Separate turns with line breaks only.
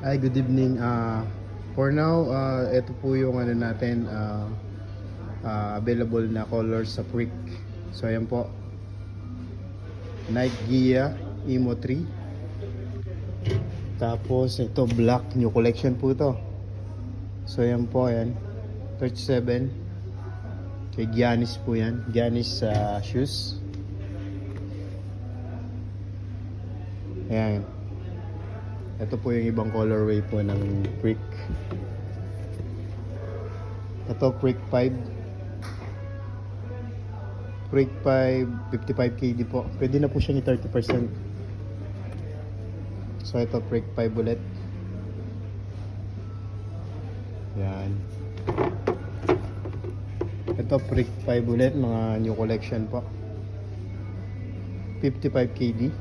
Hi, good evening. For now, ito po yung ano natin, available na colors sa Quick. So ayan po, Nike Gia Emo 3. Tapos ito black, new collection po to. So ayan po, ayan 37. Kay Giannis po yan, Giannis shoes. Ayan. Ito po yung ibang colorway po ng Quick. Ito Quick 5. Quick 5, 55 KD po. Pwede na po siya ni 30%. So ito Quick 5 ulit. Yan. Ito Quick 5 ulit, mga new collection po. 55 KD.